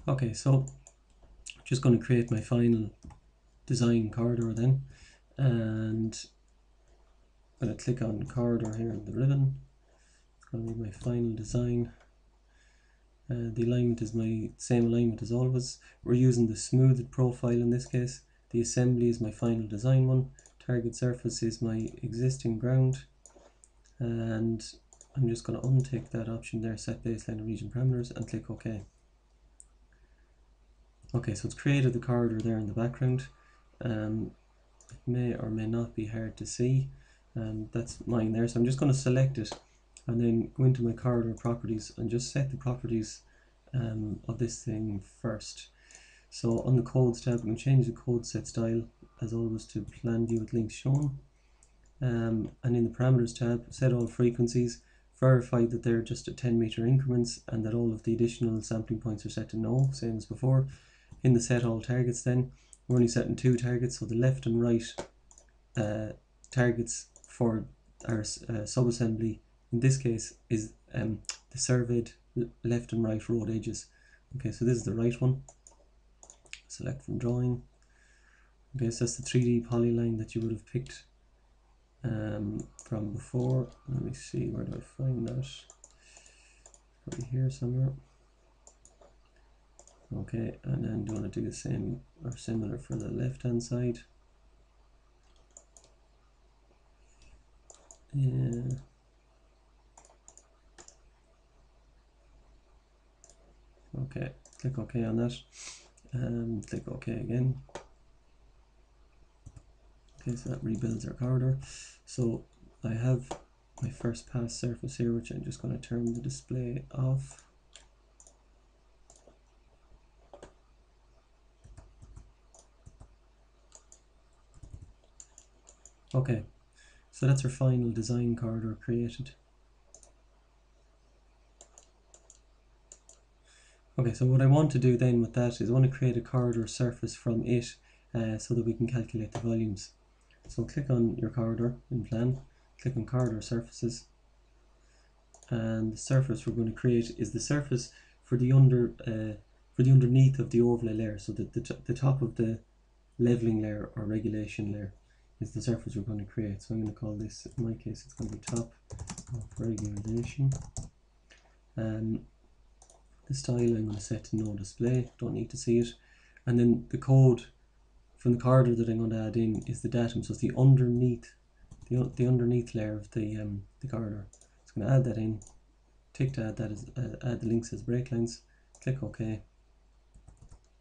Okay, so I'm just going to create my final design corridor then, and I'm going to click on corridor here in the ribbon. It's going to be my final design. The alignment is my same alignment as always. We're using the smoothed profile in this case. The assembly is my final design one. Target surface is my existing ground, and I'm just going to untick that option there, set baseline and region parameters, and click OK. Okay, so it's created the corridor there in the background. It may or may not be hard to see. That's mine there, so I'm just going to select it and then go into my corridor properties and just set the properties of this thing first. So on the codes tab, we can change the code set style as always to plan view with links shown. And in the parameters tab, set all frequencies, verify that they're just at 10-meter increments and that all of the additional sampling points are set to no, same as before. In the set all targets then, we're only setting 2 targets, so the left and right targets for our subassembly in this case is the surveyed left and right road edges. Okay, so this is the right one. Select from drawing. Okay, so that's the 3D polyline that you would have picked from before. Let me see, where do I find that? Probably here somewhere. Okay, and then do you want to do the same or similar for the left hand side? Yeah. Okay, click OK on that, and click OK again. Okay, so that rebuilds our corridor. So I have my first pass surface here, which I'm just going to turn the display off. Okay, so that's our final design corridor created. Okay, so what I want to do then with that is I want to create a corridor surface from it so that we can calculate the volumes. So click on your corridor in plan, click on corridor surfaces, and the surface we're going to create is the surface for the underneath of the overlay layer, so that the top of the leveling layer or regulation layer is the surface we're going to create. So I'm going to call this, in my case it's going to be top of regulation. The style I'm going to set to no display, don't need to see it. And then the code from the corridor that I'm going to add in is the datum, so it's the underneath layer of the corridor. So I'm going to add that in, tick to add that as add the links as breaklines, click OK,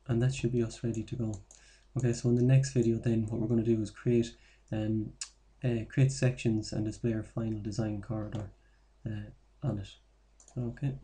and that should be us ready to go. Okay, so in the next video then what we're going to do is create sections and display our final design corridor on it. Okay.